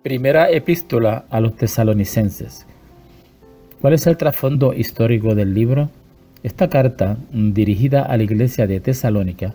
Primera epístola a los tesalonicenses. ¿Cuál es el trasfondo histórico del libro? Esta carta, dirigida a la iglesia de Tesalónica,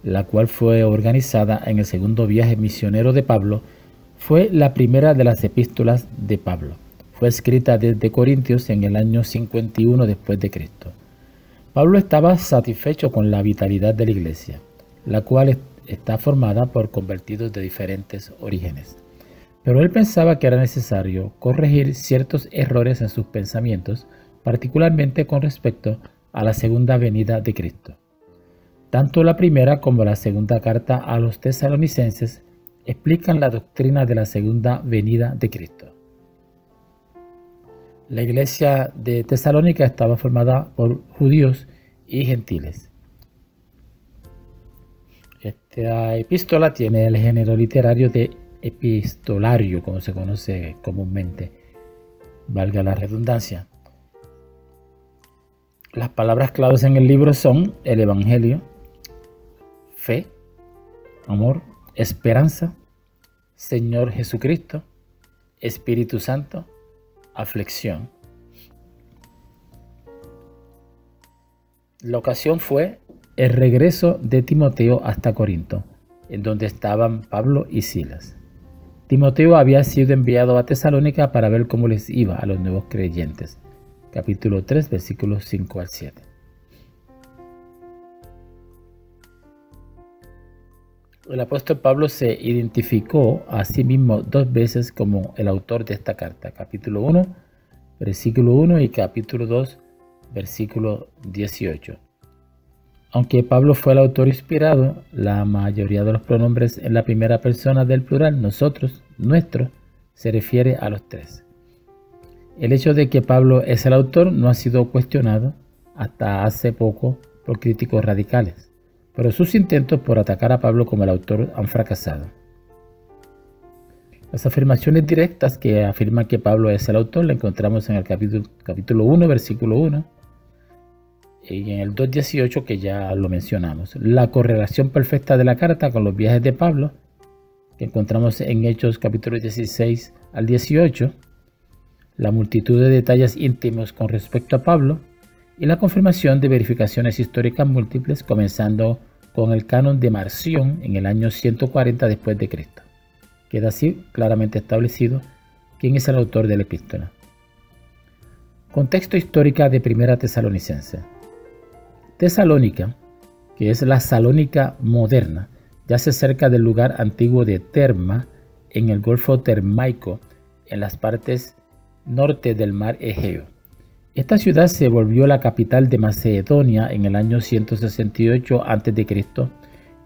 la cual fue organizada en el segundo viaje misionero de Pablo, fue la primera de las epístolas de Pablo. Fue escrita desde Corintios en el año 51 después de Cristo. Pablo estaba satisfecho con la vitalidad de la iglesia, la cual está formada por convertidos de diferentes orígenes. Pero él pensaba que era necesario corregir ciertos errores en sus pensamientos, particularmente con respecto a la segunda venida de Cristo. Tanto la primera como la segunda carta a los tesalonicenses explican la doctrina de la segunda venida de Cristo. La iglesia de Tesalónica estaba formada por judíos y gentiles. Esta epístola tiene el género literario de epistolario, como se conoce comúnmente, valga la redundancia. Las palabras claves en el libro son el Evangelio, fe, amor, esperanza, Señor Jesucristo, Espíritu Santo, aflicción. La ocasión fue el regreso de Timoteo hasta Corinto, en donde estaban Pablo y Silas. Timoteo había sido enviado a Tesalónica para ver cómo les iba a los nuevos creyentes. Capítulo 3, versículos 5 al 7. El apóstol Pablo se identificó a sí mismo dos veces como el autor de esta carta. Capítulo 1, versículo 1 y capítulo 2, versículo 18. Aunque Pablo fue el autor inspirado, la mayoría de los pronombres en la primera persona del plural, nosotros, nuestro, se refiere a los tres. El hecho de que Pablo es el autor no ha sido cuestionado hasta hace poco por críticos radicales, pero sus intentos por atacar a Pablo como el autor han fracasado. Las afirmaciones directas que afirman que Pablo es el autor la encontramos en el capítulo 1, versículo 1, y en el 2.18 que ya lo mencionamos. La correlación perfecta de la carta con los viajes de Pablo, que encontramos en Hechos capítulo 16 al 18, la multitud de detalles íntimos con respecto a Pablo, y la confirmación de verificaciones históricas múltiples, comenzando con el canon de Marción en el año 140 después de Cristo. Queda así claramente establecido quién es el autor de la epístola. Contexto histórico de Primera Tesalonicense. Tesalónica, que es la Salónica moderna, yace cerca del lugar antiguo de Terma, en el Golfo Termaico, en las partes norte del mar Egeo. Esta ciudad se volvió la capital de Macedonia en el año 168 a.C.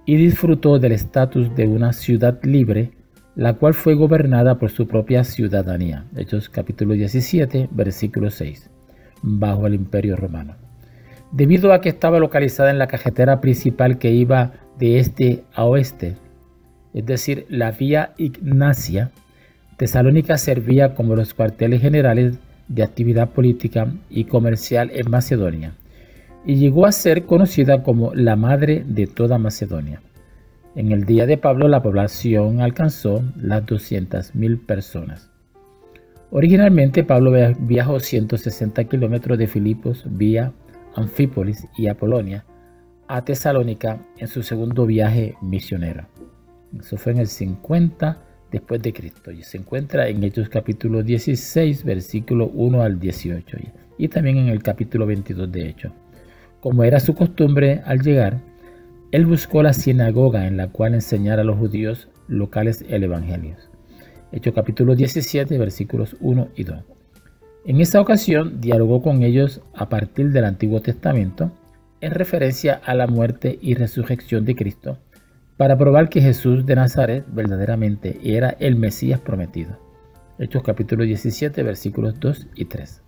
y disfrutó del estatus de una ciudad libre, la cual fue gobernada por su propia ciudadanía. Hechos capítulo 17, versículo 6, bajo el Imperio Romano. Debido a que estaba localizada en la carretera principal que iba de este a oeste, es decir, la vía Ignacia, Tesalónica servía como los cuarteles generales de actividad política y comercial en Macedonia, y llegó a ser conocida como la madre de toda Macedonia. En el día de Pablo la población alcanzó las 200.000 personas. Originalmente Pablo viajó 160 kilómetros de Filipos vía Anfípolis y Apolonia a Tesalónica en su segundo viaje misionero. Eso fue en el 50 después de Cristo y se encuentra en Hechos capítulo 16 versículo 1 al 18 y también en el capítulo 22 de Hechos. Como era su costumbre al llegar, él buscó la sinagoga en la cual enseñara a los judíos locales el evangelio. Hechos capítulo 17 versículos 1 y 2. En esa ocasión dialogó con ellos a partir del Antiguo Testamento en referencia a la muerte y resurrección de Cristo, para probar que Jesús de Nazaret verdaderamente era el Mesías prometido. Hechos capítulo 17 versículos 2 y 3.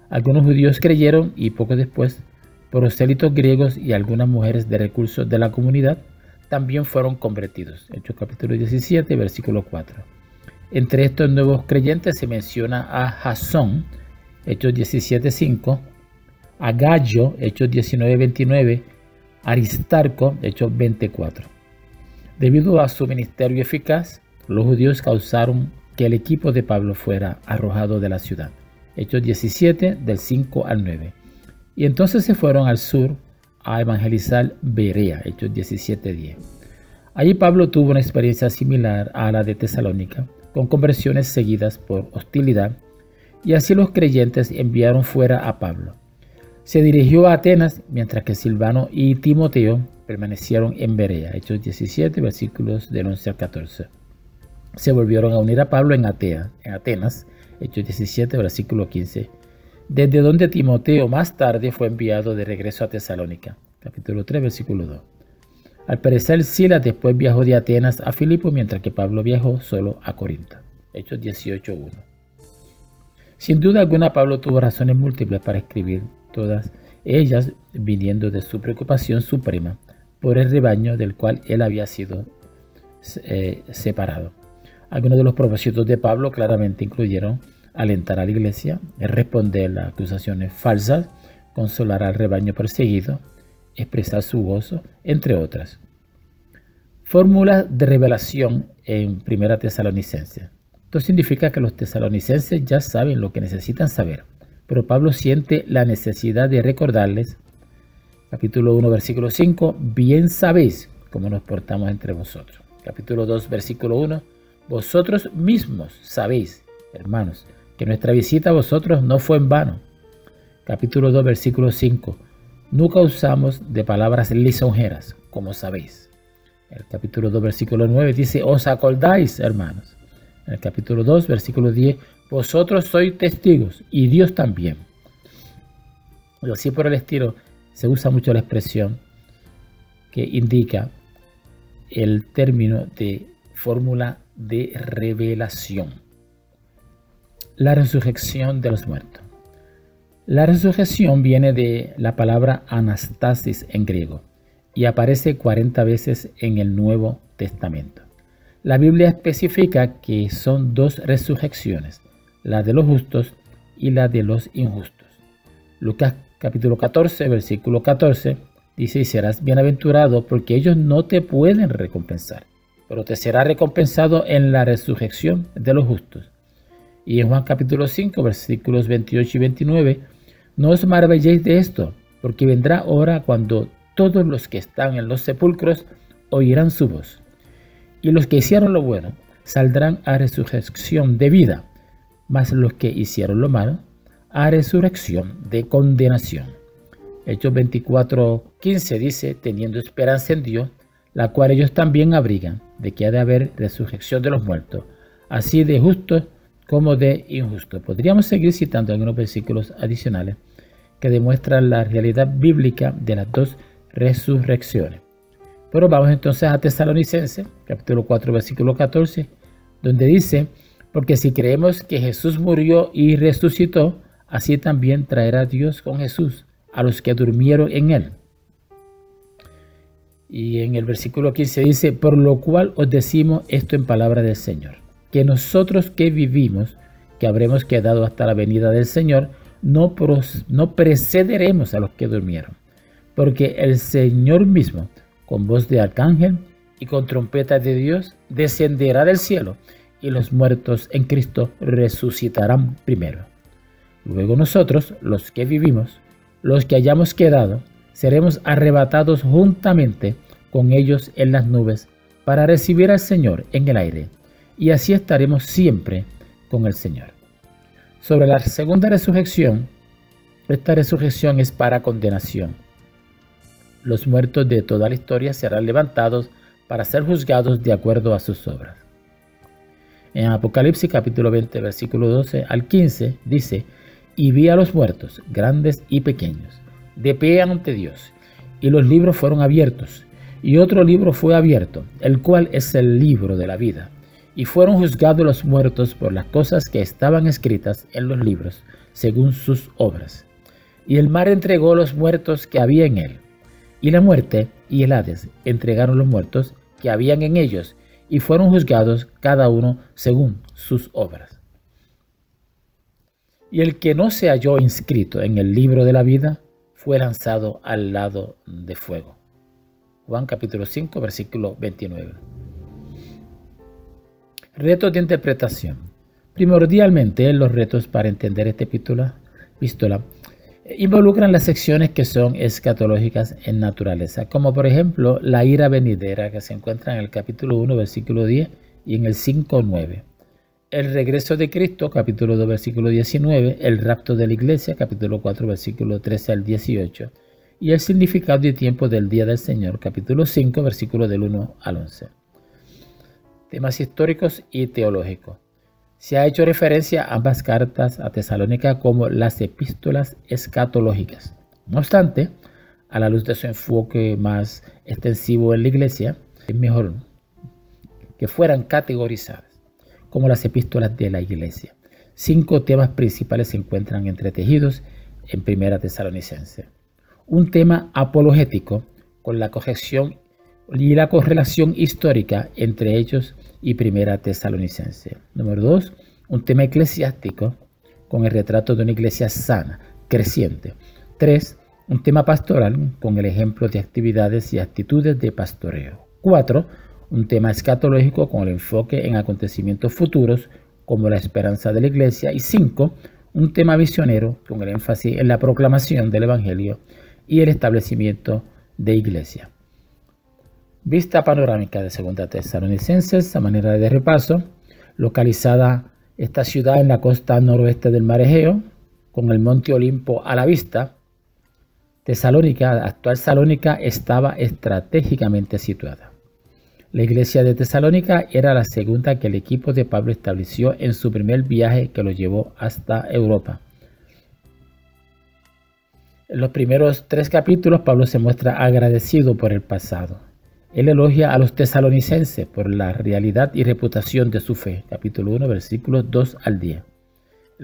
Algunos judíos creyeron y poco después prosélitos griegos y algunas mujeres de recursos de la comunidad también fueron convertidos. Hechos capítulo 17 versículo 4. Entre estos nuevos creyentes se menciona a Jasón, Hechos 17:5, a Gallo, Hechos 19:29, Aristarco, Hechos 24. Debido a su ministerio eficaz, los judíos causaron que el equipo de Pablo fuera arrojado de la ciudad. Hechos 17, del 5 al 9. Y entonces se fueron al sur a evangelizar Berea. Hechos 17, 10. Allí Pablo tuvo una experiencia similar a la de Tesalónica, con conversiones seguidas por hostilidad, y así los creyentes enviaron fuera a Pablo. Se dirigió a Atenas, mientras que Silvano y Timoteo permanecieron en Berea. Hechos 17, versículos del 11 al 14. Se volvieron a unir a Pablo en Atenas, Hechos 17, versículo 15, desde donde Timoteo más tarde fue enviado de regreso a Tesalónica. Capítulo 3, versículo 2. Al parecer, Silas después viajó de Atenas a Filipo, mientras que Pablo viajó solo a Corinto. Hechos 18, 1. Sin duda alguna, Pablo tuvo razones múltiples para escribir, todas ellas viniendo de su preocupación suprema por el rebaño del cual él había sido separado. Algunos de los propósitos de Pablo claramente incluyeron alentar a la iglesia, responder a acusaciones falsas, consolar al rebaño perseguido, expresar su gozo, entre otras. Fórmula de revelación en 1 Tesalonicenses. Esto significa que los tesalonicenses ya saben lo que necesitan saber, pero Pablo siente la necesidad de recordarles, capítulo 1, versículo 5, bien sabéis cómo nos portamos entre vosotros. Capítulo 2, versículo 1, vosotros mismos sabéis, hermanos, que nuestra visita a vosotros no fue en vano. Capítulo 2, versículo 5, nunca usamos de palabras lisonjeras, como sabéis. El capítulo 2, versículo 9 dice, os acordáis, hermanos. En el capítulo 2, versículo 10, vosotros sois testigos y Dios también. Y así por el estilo se usa mucho la expresión que indica el término de fórmula de revelación. La resurrección de los muertos. La resurrección viene de la palabra anastasis en griego y aparece 40 veces en el Nuevo Testamento. La Biblia especifica que son dos resurrecciones, la de los justos y la de los injustos. Lucas capítulo 14, versículo 14 dice, y serás bienaventurado porque ellos no te pueden recompensar, pero te será recompensado en la resurrección de los justos. Y en Juan capítulo 5, versículos 28 y 29, no os maravilléis de esto, porque vendrá hora cuando todos los que están en los sepulcros oirán su voz. Y los que hicieron lo bueno saldrán a resurrección de vida, mas los que hicieron lo malo a resurrección de condenación. Hechos 24:15 dice, teniendo esperanza en Dios, la cual ellos también abrigan, de que ha de haber resurrección de los muertos, así de justos como de injustos. Podríamos seguir citando algunos versículos adicionales que demuestran la realidad bíblica de las dos resurrecciones. Pero vamos entonces a Tesalonicenses, capítulo 4, versículo 14, donde dice, porque si creemos que Jesús murió y resucitó, así también traerá Dios con Jesús a los que durmieron en él. Y en el versículo 15 dice, por lo cual os decimos esto en palabra del Señor, que nosotros que vivimos, que habremos quedado hasta la venida del Señor, no precederemos a los que durmieron, porque el Señor mismo, con voz de arcángel y con trompeta de Dios, descenderá del cielo, y los muertos en Cristo resucitarán primero. Luego nosotros, los que vivimos, los que hayamos quedado, seremos arrebatados juntamente con ellos en las nubes para recibir al Señor en el aire, y así estaremos siempre con el Señor. Sobre la segunda resurrección, esta resurrección es para condenación. Los muertos de toda la historia serán levantados para ser juzgados de acuerdo a sus obras. En Apocalipsis capítulo 20, versículo 12 al 15 dice, y vi a los muertos, grandes y pequeños, de pie ante Dios, y los libros fueron abiertos, y otro libro fue abierto, el cual es el libro de la vida, y fueron juzgados los muertos por las cosas que estaban escritas en los libros, según sus obras. Y el mar entregó los muertos que había en él, y la muerte y el Hades entregaron los muertos que habían en ellos, y fueron juzgados cada uno según sus obras. Y el que no se halló inscrito en el libro de la vida fue lanzado al lago de fuego. Juan capítulo 5, versículo 29. Retos de interpretación. Primordialmente, los retos para entender esta epístola involucran las secciones que son escatológicas en naturaleza, como por ejemplo la ira venidera, que se encuentra en el capítulo 1, versículo 10 y en el 5, 9. El regreso de Cristo, capítulo 2, versículo 19, el rapto de la iglesia, capítulo 4, versículo 13 al 18, y el significado y tiempo del día del Señor, capítulo 5, versículo del 1 al 11. Temas históricos y teológicos. Se ha hecho referencia a ambas cartas a Tesalónica como las epístolas escatológicas. No obstante, a la luz de su enfoque más extensivo en la iglesia, es mejor que fueran categorizadas como las epístolas de la iglesia. 5 temas principales se encuentran entretejidos en Primera Tesalonicense. Un tema apologético con la corrección y la correlación histórica entre ellos y Primera Tesalonicense. Número 2, un tema eclesiástico con el retrato de una iglesia sana, creciente. 3, un tema pastoral con el ejemplo de actividades y actitudes de pastoreo. 4, un tema escatológico con el enfoque en acontecimientos futuros como la esperanza de la iglesia. Y 5, un tema misionero con el énfasis en la proclamación del evangelio y el establecimiento de iglesia. Vista panorámica de Segunda Tesalonicenses a manera de repaso. Localizada esta ciudad en la costa noroeste del Mar Egeo, con el monte Olimpo a la vista, Tesalónica, actual Salónica, estaba estratégicamente situada. La iglesia de Tesalónica era la segunda que el equipo de Pablo estableció en su primer viaje que lo llevó hasta Europa. En los primeros 3 capítulos, Pablo se muestra agradecido por el pasado. Él elogia a los tesalonicenses por la realidad y reputación de su fe. Capítulo 1, versículos 2 al 10. En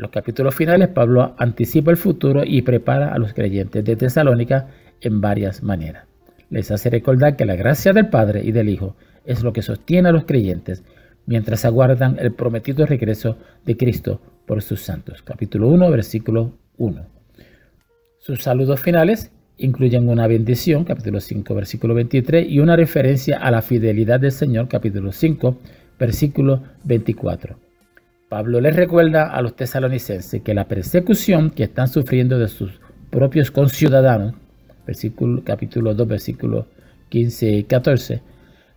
los capítulos finales, Pablo anticipa el futuro y prepara a los creyentes de Tesalónica en varias maneras. Les hace recordar que la gracia del Padre y del Hijo es lo que sostiene a los creyentes mientras aguardan el prometido regreso de Cristo por sus santos. Capítulo 1, versículo 1. Sus saludos finales incluyen una bendición, capítulo 5, versículo 23, y una referencia a la fidelidad del Señor, capítulo 5, versículo 24. Pablo les recuerda a los tesalonicenses que la persecución que están sufriendo de sus propios conciudadanos, capítulo 2, versículo 15 y 14,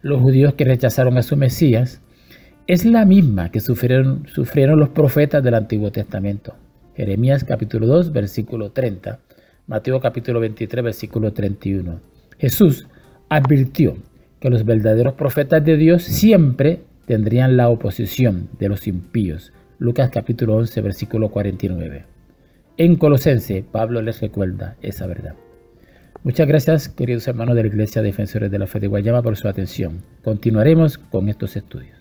los judíos que rechazaron a su Mesías, es la misma que sufrieron los profetas del Antiguo Testamento. Jeremías capítulo 2, versículo 30, Mateo capítulo 23, versículo 31. Jesús advirtió que los verdaderos profetas de Dios siempre tendrían la oposición de los impíos. Lucas capítulo 11, versículo 49. En Colosense, Pablo les recuerda esa verdad. Muchas gracias, queridos hermanos de la Iglesia Defensores de la Fe de Guayama, por su atención. Continuaremos con estos estudios.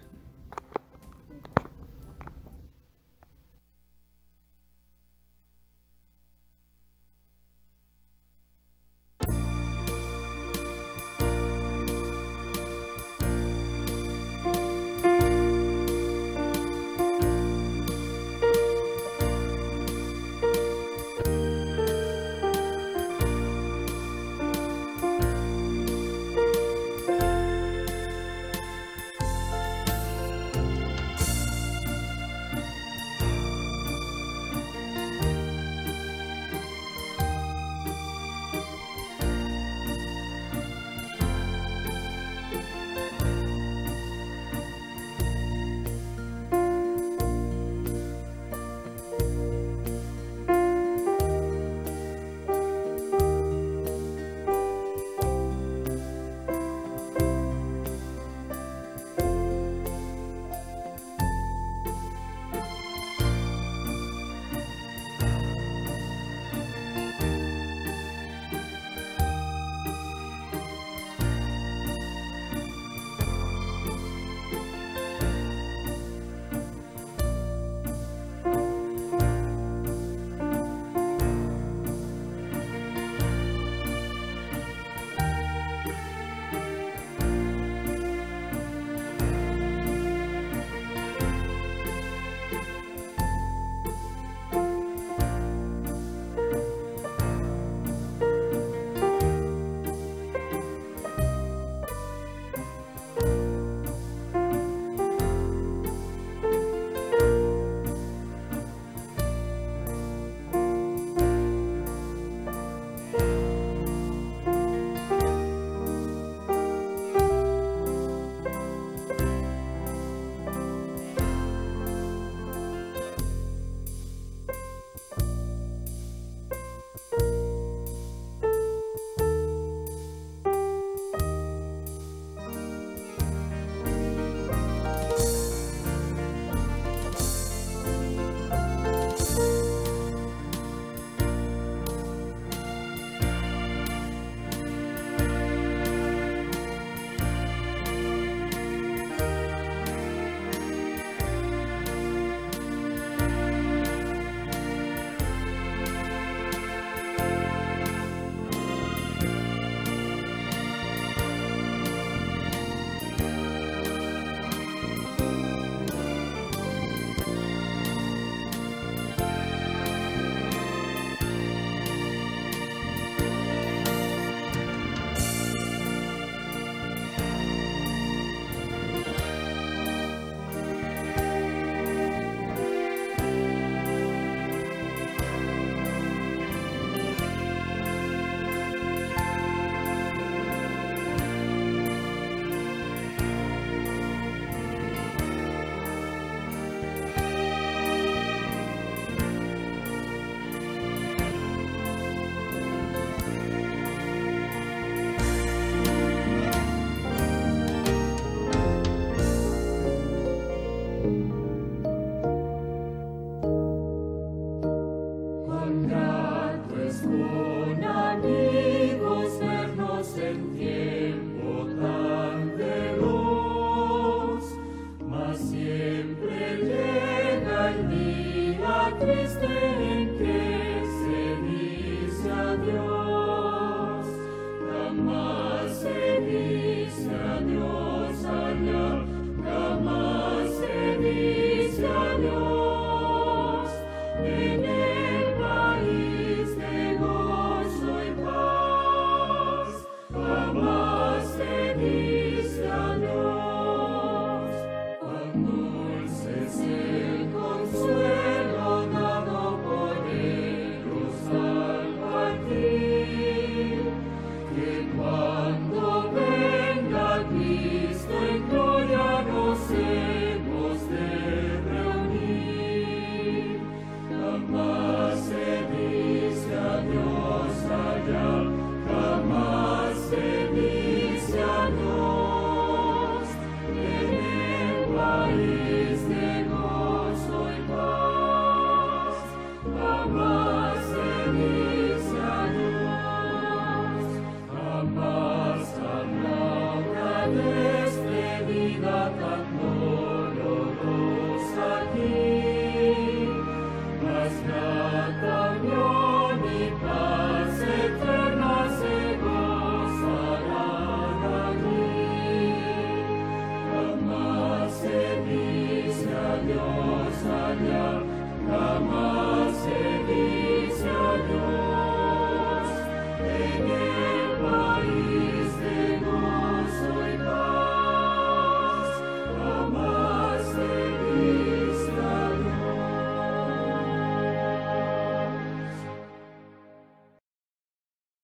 amar.